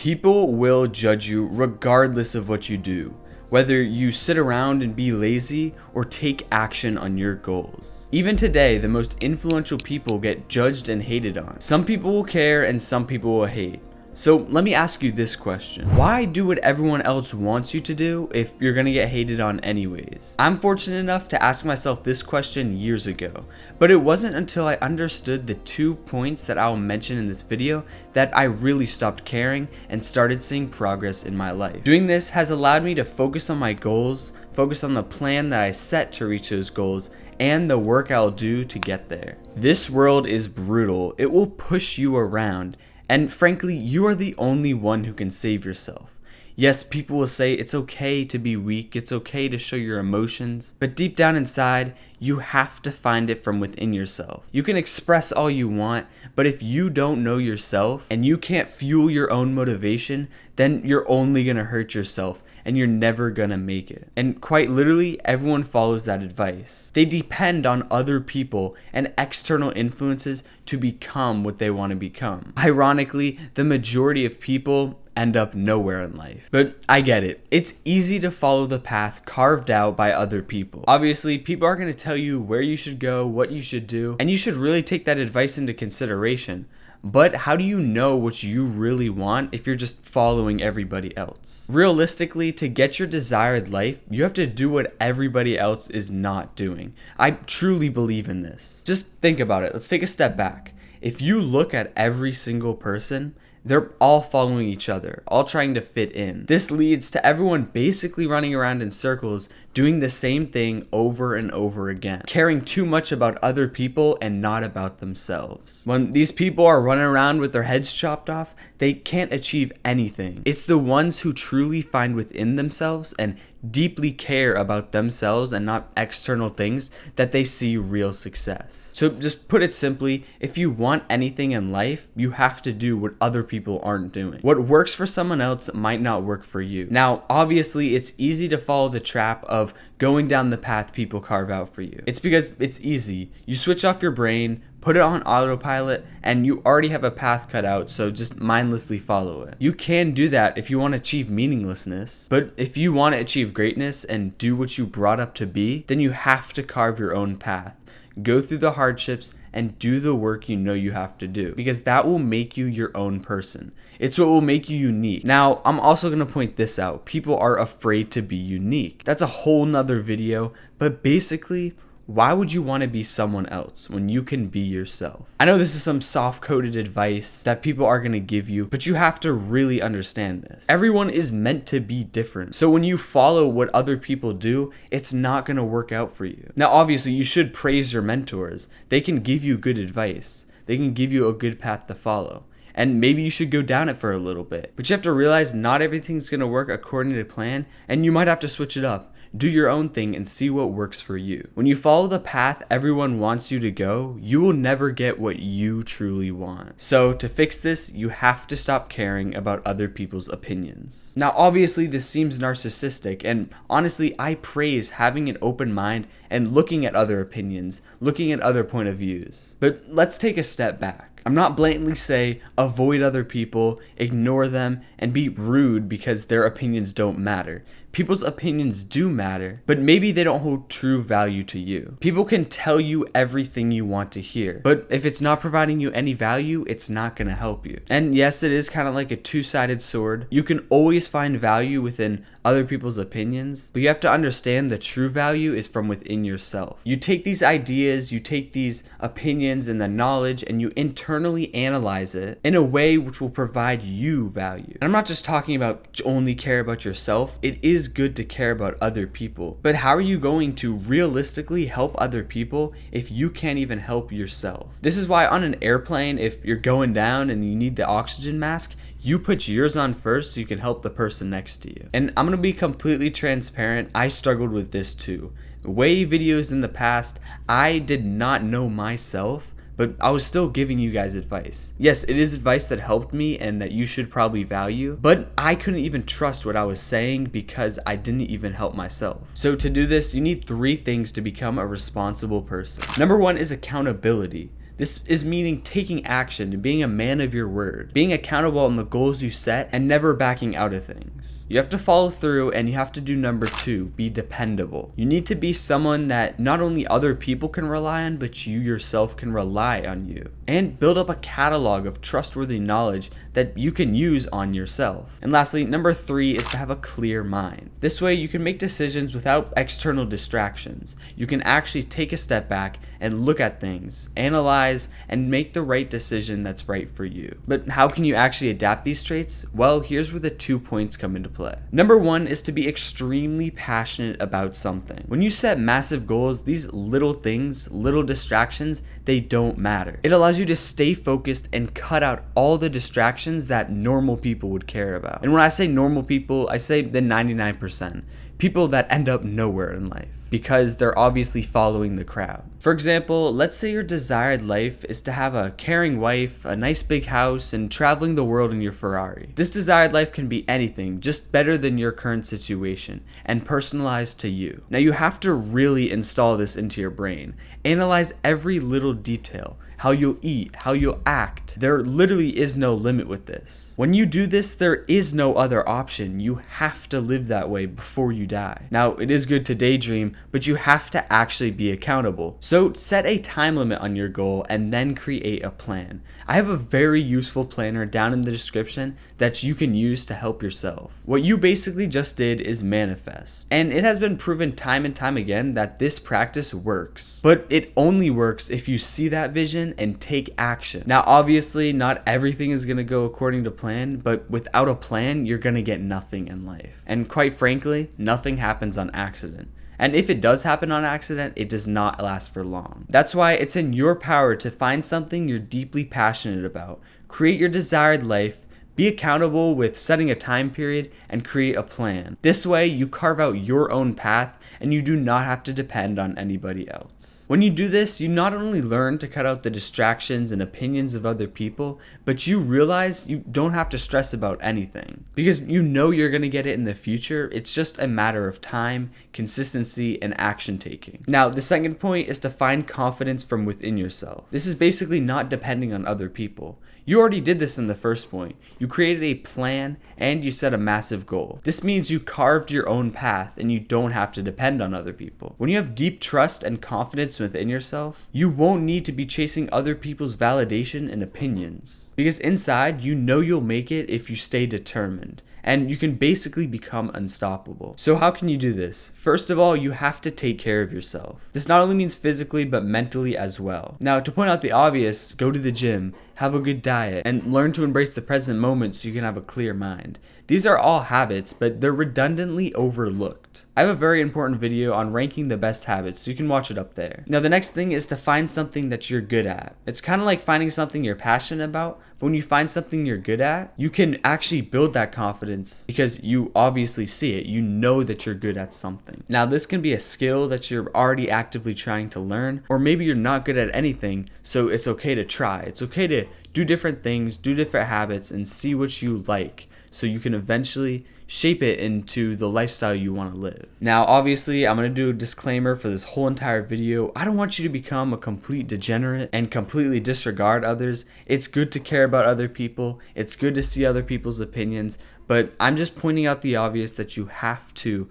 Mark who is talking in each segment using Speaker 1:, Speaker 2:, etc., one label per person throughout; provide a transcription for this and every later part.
Speaker 1: People will judge you regardless of what you do, whether you sit around and be lazy or take action on your goals. Even today, the most influential people get judged and hated on. Some people will care and some people will hate. So let me ask you this question. Why do what everyone else wants you to do if you're gonna get hated on anyways? I'm fortunate enough to ask myself this question years ago, but it wasn't until I understood the 2 points that I'll mention in this video that I really stopped caring and started seeing progress in my life. Doing this has allowed me to focus on my goals, focus on the plan that I set to reach those goals, and the work I'll do to get there. This world is brutal. It will push you around. And frankly, you are the only one who can save yourself. Yes, people will say it's okay to be weak, it's okay to show your emotions, but deep down inside, you have to find it from within yourself. You can express all you want, but if you don't know yourself and you can't fuel your own motivation, then you're only gonna hurt yourself and you're never gonna make it. And quite literally, everyone follows that advice. They depend on other people and external influences to become what they want to become. Ironically, the majority of people end up nowhere in life. But I get it. It's easy to follow the path carved out by other people. Obviously, people are going to tell you where you should go, what you should do, and you should really take that advice into consideration. But how do you know what you really want if you're just following everybody else? Realistically, to get your desired life, you have to do what everybody else is not doing. I truly believe in this. Just think about it. Let's take a step back. If you look at every single person, they're all following each other, all trying to fit in. This leads to everyone basically running around in circles, doing the same thing over and over again, caring too much about other people and not about themselves. When these people are running around with their heads chopped off, they can't achieve anything. It's the ones who truly find within themselves and deeply care about themselves and not external things that they see real success. So just put it simply, if you want anything in life, you have to do what other people aren't doing. What works for someone else might not work for you. Now, obviously, it's easy to follow the trap of going down the path people carve out for you. It's because it's easy. You switch off your brain, put it on autopilot, and you already have a path cut out, so just mindlessly follow it. You can do that if you want to achieve meaninglessness, but if you want to achieve greatness and do what you brought up to be, then you have to carve your own path. Go through the hardships and do the work you know you have to do, because that will make you your own person. It's what will make you unique. Now, I'm also going to point this out. People are afraid to be unique. That's a whole nother video, but basically, why would you want to be someone else when you can be yourself? I know this is some soft-coded advice that people are going to give you, but you have to really understand this. Everyone is meant to be different. So when you follow what other people do, it's not going to work out for you. Now, obviously, you should praise your mentors. They can give you good advice. They can give you a good path to follow. And maybe you should go down it for a little bit. But you have to realize not everything's going to work according to plan, and you might have to switch it up. Do your own thing and see what works for you. When you follow the path everyone wants you to go, you will never get what you truly want. So to fix this, you have to stop caring about other people's opinions. Now, obviously, this seems narcissistic, and honestly, I praise having an open mind and looking at other opinions, looking at other point of views. But let's take a step back. I'm not blatantly say avoid other people, ignore them, and be rude because their opinions don't matter. People's opinions do matter, but maybe they don't hold true value to you. People can tell you everything you want to hear, but if it's not providing you any value, it's not going to help you. And yes, it is kind of like a two-sided sword. You can always find value within other people's opinions, but you have to understand the true value is from within yourself. You take these ideas, you take these opinions and the knowledge, and you internally analyze it in a way which will provide you value. And I'm not just talking about only care about yourself. It is good to care about other people, but how are you going to realistically help other people if you can't even help yourself? This is why on an airplane, if you're going down and you need the oxygen mask, you put yours on first so you can help the person next to you. And I'm gonna be completely transparent, I struggled with this too. Way videos in the past, I did not know myself, but I was still giving you guys advice. Yes, it is advice that helped me and that you should probably value, but I couldn't even trust what I was saying because I didn't even help myself. So to do this, you need 3 things to become a responsible person. Number 1 is accountability. This is meaning taking action and being a man of your word, being accountable on the goals you set and never backing out of things. You have to follow through, and you have to do number 2, be dependable. You need to be someone that not only other people can rely on, but you yourself can rely on you. And build up a catalog of trustworthy knowledge that you can use on yourself. And lastly, number 3 is to have a clear mind. This way you can make decisions without external distractions. You can actually take a step back and look at things, analyze, and make the right decision that's right for you. But how can you actually adapt these traits? Well, here's where the 2 points come into play. Number 1 is to be extremely passionate about something. When you set massive goals, these little things, little distractions, they don't matter. It allows you to stay focused and cut out all the distractions that normal people would care about. And when I say normal people, I say the 99%. People that end up nowhere in life because they're obviously following the crowd. For example, let's say your desired life is to have a caring wife, a nice big house, and traveling the world in your Ferrari. This desired life can be anything, just better than your current situation, and personalized to you. Now you have to really install this into your brain. Analyze every little detail. How you'll eat, how you'll act. There literally is no limit with this. When you do this, there is no other option. You have to live that way before you die. Now, it is good to daydream, but you have to actually be accountable. So set a time limit on your goal and then create a plan. I have a very useful planner down in the description that you can use to help yourself. What you basically just did is manifest. And it has been proven time and time again that this practice works. But it only works if you see that vision and take action. Now, obviously, not everything is going to go according to plan, but without a plan, you're going to get nothing in life. And quite frankly, nothing happens on accident. And if it does happen on accident, it does not last for long. That's why it's in your power to find something you're deeply passionate about, create your desired life, be accountable with setting a time period, and create a plan. This way, you carve out your own path and you do not have to depend on anybody else. When you do this, you not only learn to cut out the distractions and opinions of other people, but you realize you don't have to stress about anything. Because you know you're going to get it in the future, it's just a matter of time, consistency, and action taking. Now, the second point is to find confidence from within yourself. This is basically not depending on other people. You already did this in the first point. You created a plan and you set a massive goal. This means you carved your own path and you don't have to depend on other people. When you have deep trust and confidence within yourself, you won't need to be chasing other people's validation and opinions. Because inside, you know you'll make it if you stay determined. And you can basically become unstoppable. So how can you do this? First of all, you have to take care of yourself. This not only means physically, but mentally as well. Now, to point out the obvious, go to the gym, have a good diet, and learn to embrace the present moment so you can have a clear mind. These are all habits, but they're redundantly overlooked. I have a very important video on ranking the best habits, so you can watch it up there. Now, the next thing is to find something that you're good at. It's kind of like finding something you're passionate about, but when you find something you're good at, you can actually build that confidence because you obviously see it. You know that you're good at something. Now, this can be a skill that you're already actively trying to learn, or maybe you're not good at anything, so it's okay to try. It's okay to do different things, do different habits, and see what you like, so you can eventually shape it into the lifestyle you want to live. Now, obviously, I'm going to do a disclaimer for this whole entire video. I don't want you to become a complete degenerate and completely disregard others. It's good to care about other people. It's good to see other people's opinions, but I'm just pointing out the obvious that you have to,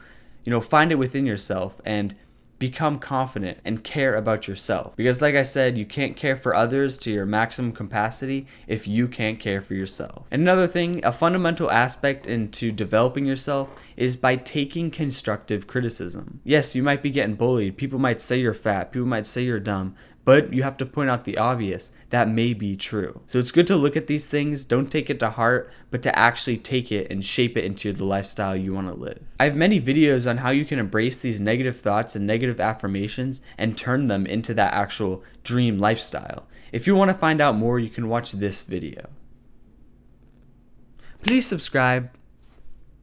Speaker 1: find it within yourself and become confident and care about yourself. Because like I said, you can't care for others to your maximum capacity if you can't care for yourself. And another thing, a fundamental aspect into developing yourself is by taking constructive criticism. Yes, you might be getting bullied. People might say you're fat. People might say you're dumb. But you have to point out the obvious. That may be true. So it's good to look at these things, don't take it to heart, but to actually take it and shape it into the lifestyle you want to live. I have many videos on how you can embrace these negative thoughts and negative affirmations and turn them into that actual dream lifestyle. If you want to find out more, you can watch this video. Please subscribe.